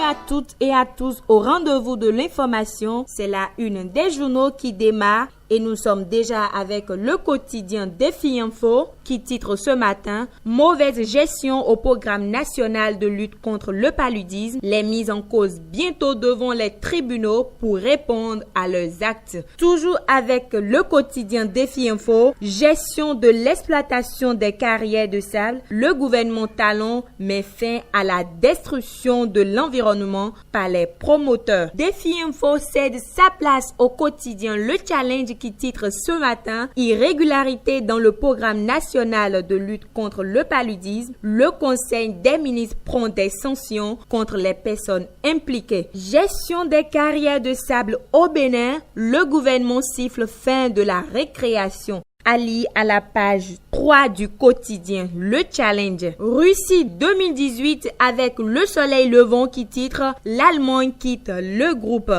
à toutes et à tous au rendez-vous de l'information. C'est la une des journaux qui démarre. Et nous sommes déjà avec le quotidien Défi Info qui titre ce matin « Mauvaise gestion au programme national de lutte contre le paludisme, les mises en cause bientôt devant les tribunaux pour répondre à leurs actes ». Toujours avec le quotidien Défi Info, gestion de l'exploitation des carrières de sable, le gouvernement Talon met fin à la destruction de l'environnement par les promoteurs. Défi Info cède sa place au quotidien Le Challenge qui titre ce matin « Irrégularité dans le programme national de lutte contre le paludisme, le Conseil des ministres prend des sanctions contre les personnes impliquées. Gestion des carrières de sable au Bénin, le gouvernement siffle fin de la récréation. Ali à la page 3 du quotidien Le Challenge. Russie 2018 avec le soleil levant qui titre « L'Allemagne quitte le groupe ».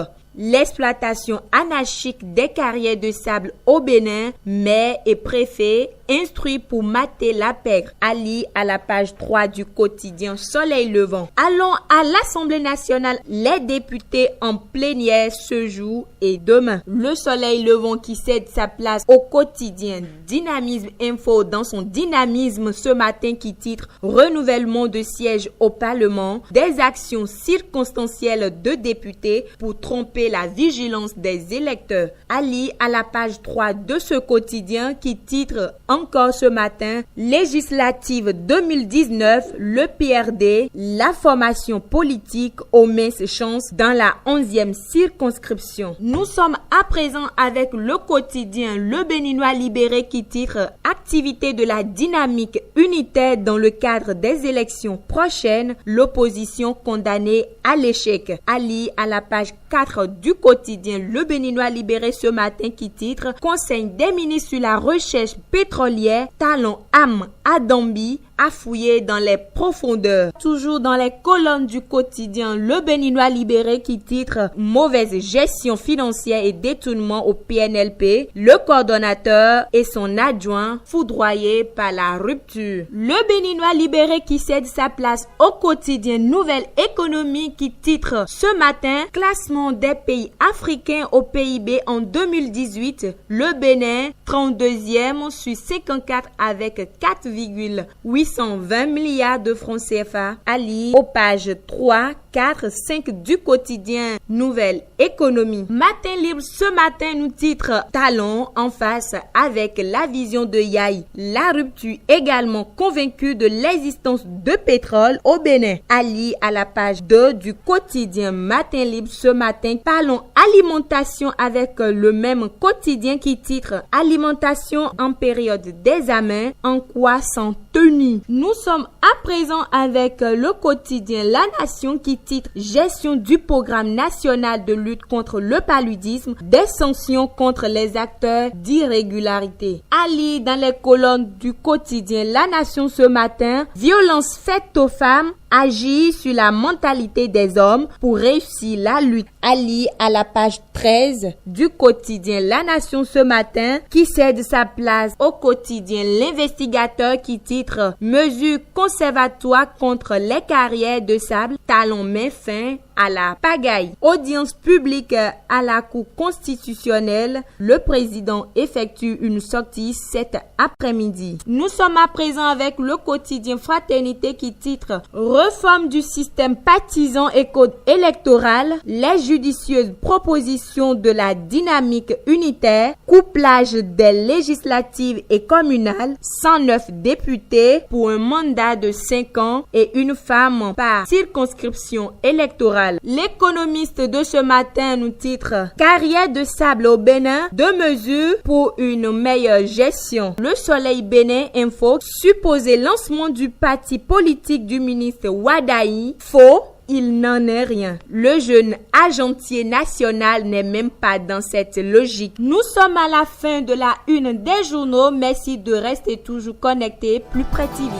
L'exploitation anarchique des carrières de sable au Bénin, maire et préfet instruits pour mater la pègre. Ali à la page 3 du quotidien Soleil Levant. Allons à l'Assemblée nationale. Les députés en plénière ce jour et demain. Le Soleil Levant qui cède sa place au quotidien Dynamisme Info dans son dynamisme ce matin qui titre Renouvellement de sièges au Parlement, des actions circonstancielles de députés pour tromper la vigilance des électeurs. Ali à la page 3 de ce quotidien qui titre encore ce matin, législative 2019, le PRD, la formation politique aux minces chances dans la 11e circonscription. Nous sommes à présent avec le quotidien Le Béninois Libéré qui titre Activité de la dynamique unitaire dans le cadre des élections prochaines, l'opposition condamnée à l'échec. Ali à la page 4 du quotidien Le Béninois Libéré ce matin qui titre Conseil des ministres sur la recherche pétrolière, Talon Am Adambi a fouillé dans les profondeurs. Toujours dans les colonnes du quotidien Le Béninois Libéré qui titre Mauvaise gestion financière et détournement au PNLP, le coordonnateur et son adjoint foudroyés par la rupture. Le Béninois Libéré qui cède sa place au quotidien Nouvelle Économie qui titre ce matin Classement des pays africains au PIB en 2018, le Bénin 32e sur 54 avec 4,820 milliards de francs CFA. Ali aux pages 3, 4, 5 du quotidien Nouvelle Économie. Matin Libre ce matin nous titre Talon en face avec la vision de Yaye. La rupture également convaincue de l'existence de pétrole au Bénin. Ali à la page 2 du quotidien Matin Libre ce matin. Parlons alimentation avec le même quotidien qui titre Alimentation en période d'examen, en quoi s'en tenir. Nous sommes à présent avec le quotidien La Nation qui titre Gestion du programme national de lutte contre le paludisme, des sanctions contre les acteurs d'irrégularité. Ali dans les colonnes du quotidien La Nation ce matin, violence faite aux femmes, agir sur la mentalité des hommes pour réussir la lutte. Ali à la page 13 du quotidien La Nation ce matin qui cède sa place au quotidien L'Investigateur qui titre Mesures conservatoires contre les carrières de sable, Talon met fin à la pagaille. Audience publique à la Cour constitutionnelle, le président effectue une sortie cet après-midi. Nous sommes à présent avec le quotidien Fraternité qui titre Réforme du système partisan et code électoral, les judicieuses propositions de la dynamique unitaire, couplage des législatives et communales, 109 députés pour un mandat de 5 ans et une femme par circonscription électorale. L'économiste de ce matin nous titre Carrière de sable au Bénin, 2 mesures pour une meilleure gestion. Le Soleil Bénin Info, supposé lancement du parti politique du ministre Wadaï, faux. Il n'en est rien. Le jeune agentier national n'est même pas dans cette logique. Nous sommes à la fin de la une des journaux. Merci de rester toujours connectés. Plus près TV.